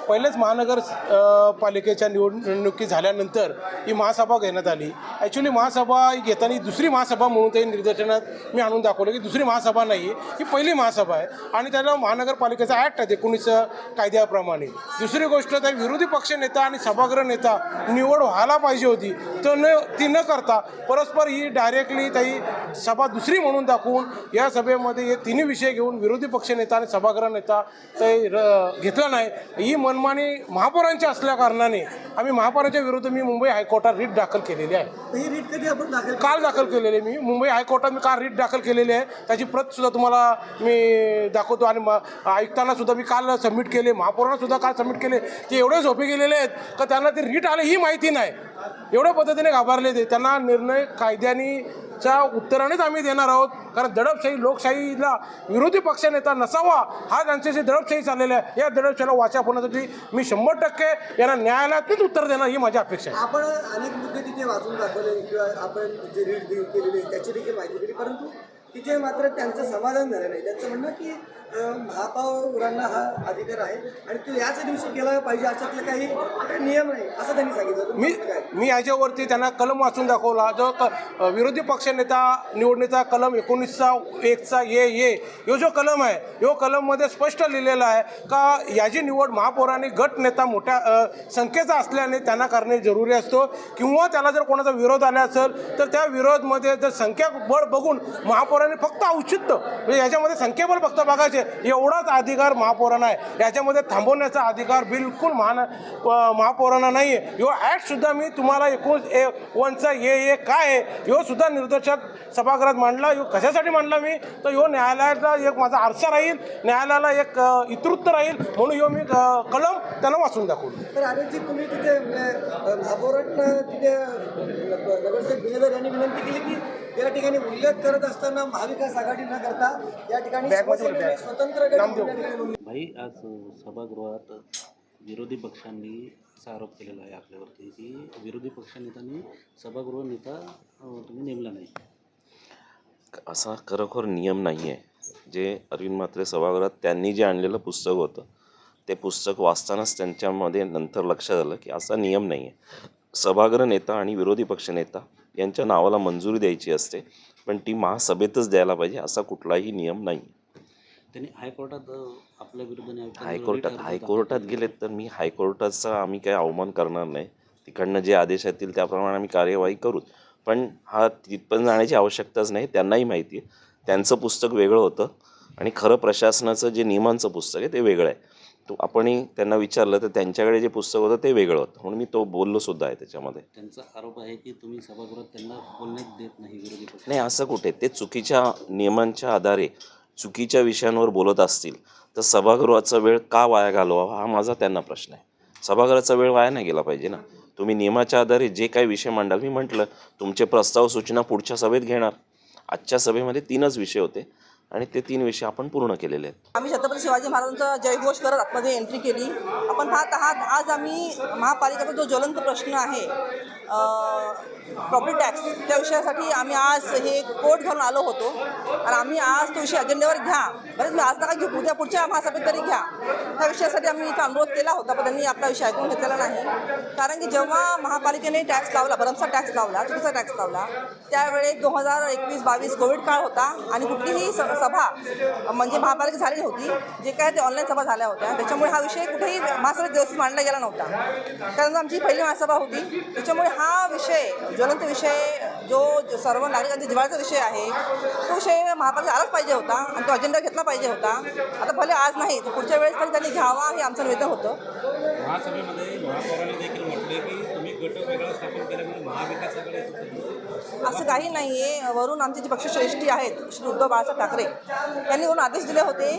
पहिलेच महानगर पालिकेच्या निवडणुकी झाल्यानंतर ही महासभा घेण्यात आली. ॲक्च्युली महासभा घेताना दुसरी महासभा म्हणून ते निदर्शनात मी आणून दाखवलं की दुसरी महासभा नाही आहे, ही पहिली महासभा आहे आणि त्याला महानगरपालिकेचा ॲक्ट आहे 19 कायद्याप्रमाणे. दुसरी गोष्ट त्या विरोधी पक्षनेता आणि सभागृह नेता निवड व्हायला पाहिजे होती, तर ती न करता परस्पर ही डायरेक्टली काही सभा दुसरी म्हणून दाखवून या सभेमध्ये हे तिन्ही विषय घेऊन विरोधी पक्षनेता आणि सभागृह नेता ते घेतला नाही. ही मनमानी महापौरांची असल्या कारणाने आम्ही महापौरांच्या विरुद्ध मी मुंबई हायकोर्टात रीट दाखल केलेली आहे. ही रीट कधी आपण दाखल काल दाखल केलेली आहे. मी मुंबई हायकोर्टात मी काल रीट दाखल केलेली आहे. त्याची प्रतसुद्धा तुम्हाला मी दाखवतो आणि आयुक्तांना सुद्धा मी काल सबमिट केले, महापौरांना सुद्धा काल सबमिट केले. ते एवढे झोपे गेलेले आहेत का त्यांना ते रीट आले ही माहिती नाही. एवढ्या पद्धतीने घाबरले ते. त्यांना निर्णय कायद्यानीच्या उत्तरानेच आम्ही देणार आहोत, कारण दडपशाही लोकशाहीला विरोधी पक्षनेता नसावा हा त्यांच्याशी दडपशाही चाललेला आहे. या दडपशाहीला वाचा होण्यासाठी मी 100% यांना न्यायालयातच उत्तर देणार ही माझी अपेक्षा आहे. आपण अनेक मुद्दे तिथे वाचून दाखवले किंवा आपण जे रीट केलेली त्याची देखील माहिती दिली, परंतु तिथे मात्र त्यांचं समाधान झालं नाही. त्यांचं म्हणणं की महापौरांना हा अधिकार आहे आणि तो याच दिवशी केला पाहिजे अशातले काही नियम नाही असं त्यांनी सांगितलं. मी याच्यावरती त्यांना कलम वाचून दाखवला. जो विरोधी पक्षनेता निवडणुकीचा कलम 19(1) ये यो जो कलम आहे, यो कलममध्ये स्पष्ट लिहिलेला आहे का याची निवड महापौरांनी गट नेता मोठ्या संख्येचा असल्याने त्यांना करणे जरुरी असतो, किंवा त्याला जर कोणाचा विरोध आला असेल तर त्या विरोधमध्ये जर संख्याबळ बघून महापौरांनी फक्त औचित्य म्हणजे याच्यामध्ये संख्याबळ फक्त बघायचे एवढाच अधिकार महापौरांना आहे. याच्यामध्ये थांबवण्याचा अधिकार बिलकुल महापौरांना नाही आहे. यो ॲक्ट सुद्धा मी तुम्हाला 19(1) ये काय आहे यो सुद्धा निर्देशात सभागृहात मांडला. यो कशासाठी मांडला मी तर यो न्यायालयाचा एक माझा आरसा राहील, न्यायालयाला एक इतृत्व राहील म्हणून यो मी कलम त्यांना वाचून दाखवलं. तर अनेकजी तुम्ही तिथे महापौरांना तिथे नगरसेवक विजयधर यांनी विनंती केली की या ठिकाणी उल्लेख करत असताना महाविकास आघाडी न करता या ठिकाणी स्वतंत्र भाई आज सभागृहात विरोधी पक्षांनी असा आरोप केलेला आहे आपल्यावरती की विरोधी पक्षनेत्यांनी सभागृह नेता तुम्ही नेमला नाही. असा खरोखर नियम नाही आहे. जे अरविंद म्हात्रे सभागृहात त्यांनी जे आणलेलं पुस्तक होतं ते पुस्तक वाचतानाच त्यांच्यामध्ये नंतर लक्षात आलं की असा नियम नाही आहे. सभागृह नेता आणि विरोधी पक्षनेता यांच्या नावाला मंजुरी द्यायची असते, पण ती महासभेतच द्यायला पाहिजे असा कुठलाही नियम नाही. त्यांनी हायकोर्टात आपल्या विरुद्ध हायकोर्टात गेलेत तर मी हायकोर्टाचा आम्ही काही अवमान करणार नाही. तिकडनं जे आदेश येतील त्याप्रमाणे आम्ही कार्यवाही करू, पण हा तिथपर्यंत जाण्याची आवश्यकताच नाही. त्यांनाही माहिती आहे त्यांचं पुस्तक वेगळं होतं आणि खरं प्रशासनाचं जे नियमांचं पुस्तक आहे ते वेगळं आहे. तो आपणही त्यांना विचारलं तर त्यांच्याकडे जे पुस्तक होतं ते वेगळं होतं, म्हणून मी तो बोललो सुद्धा आहे त्याच्यामध्ये. त्यांचा आरोप आहे की तुम्ही सभागृहात त्यांना बोलण्यात देत नाही विरोधी पक्ष. नाही, असं कुठे. ते चुकीच्या नियमांच्या आधारे चुकीच्या विषयांवर बोलत असतील तर सभागृहाचा वेळ का वाया घालवावा हा माझा त्यांना प्रश्न आहे. सभागृहाचा वेळ वाया नाही गेला पाहिजे ना. तुम्ही नियमाच्या आधारे जे काही विषय मांडाल, मी म्हटलं तुमचे प्रस्ताव सूचना पुढच्या सभेत घेणार. आजच्या सभेमध्ये 3च विषय होते आणि ते 3 विषय आपण पूर्ण केलेले आहेत. आम्ही छत्रपती शिवाजी महाराजांचा जयघोष करत आतमध्ये एंट्री केली. आपण पाहत आहात आज आम्ही महापालिकेचा जो ज्वलंत प्रश्न आहे प्रॉपर्टी टॅक्स त्या विषयासाठी आम्ही आज हे कोर्ट घालून आलो होतो आणि आम्ही आज तो विषय अजेंड्यावर घ्या, बरेच मी आज नका घेऊ, उद्या पुढच्या महासभेत तरी घ्या त्या विषयासाठी आम्ही इथं अनुरोध केला होता, पण त्यांनी आपला विषय ऐकून घेतलेला नाही. कारण की जेव्हा महापालिकेने टॅक्स लावला, भरमसाठ टॅक्स लावला, चुकीचा टॅक्स लावला, त्यावेळेस 2021-22 कोविड काळ होता आणि कुठलीही सभा म्हणजे महापालिका झालेली होती. जे काय ते ऑनलाईन सभा झाल्या होत्या, त्याच्यामुळे हा विषय कुठेही महासभेत व्यवस्थित मांडला गेला नव्हता. त्यानंतर आमची पहिली महासभा होती, त्याच्यामुळे हा विषय ज्वलंत विषय जो सर्व नागरिकांच्या जिव्हाळ्याचा विषय आहे तो विषय महापालिका आलाच पाहिजे होता आणि तो अजेंडा घेतला पाहिजे होता. आता भले आज नाही तर पुढच्या वेळेस तरी त्यांनी घ्यावा हे आमचं निवेदन होतं. महासभेमध्ये महापौरांनी देखील म्हटले की तुम्ही गट वेगळा स्थापन केल्यामुळे महाविकास आघाडी असं काही नाही आहे. वरून आमचे जे पक्षश्रेष्ठी आहेत श्री उद्धव बाळासाहेब ठाकरे यांनी वरून आदेश दिले होते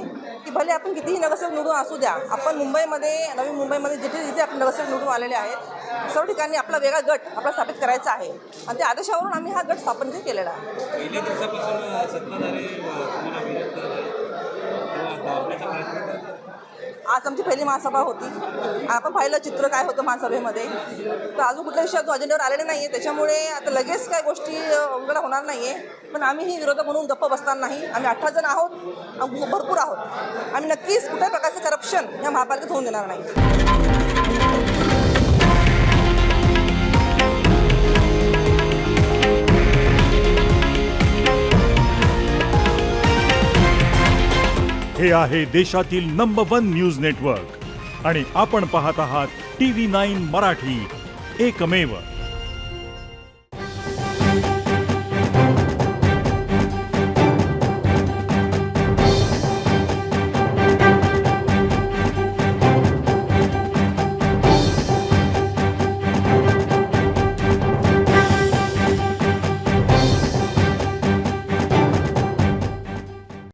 की भले आपण कितीही नगरसेवक निवडून असू द्या, आपण मुंबईमध्ये नवी मुंबईमध्ये जिथे आपण नगरसेवक निवडून आलेले आहेत सर्व ठिकाणी आपला वेगळा गट आपला स्थापित करायचा आहे आणि त्या आदेशावरून आम्ही हा गट स्थापन केलेला आहे. पहिल्या दिवसापासून सत्ताधारी तुम्हाला विरोध करतात किंवा दाबण्याचा प्रयत्न करतात. आज आमची पहिली महासभा होती. आपण पाहिलं चित्र काय होतं महासभेमध्ये. तर अजून कुठल्या विषय अजून अजेंड्यावर आलेले नाही आहे. त्याच्यामुळे आता लगेच काय गोष्टी उघड होणार नाही आहे. पण आम्ही ही विरोधक म्हणून गप्प बसणार नाही. आम्ही 18 जण आहोत, आम्ही भरपूर आहोत. आम्ही नक्कीच कुठल्याही प्रकारचं करप्शन या महापालिकेत होऊन देणार नाही. हे आहे देशातील नंबर 1 न्यूज नेटवर्क आणि आपण पाहत आहात TV9 मराठी, एकमेव.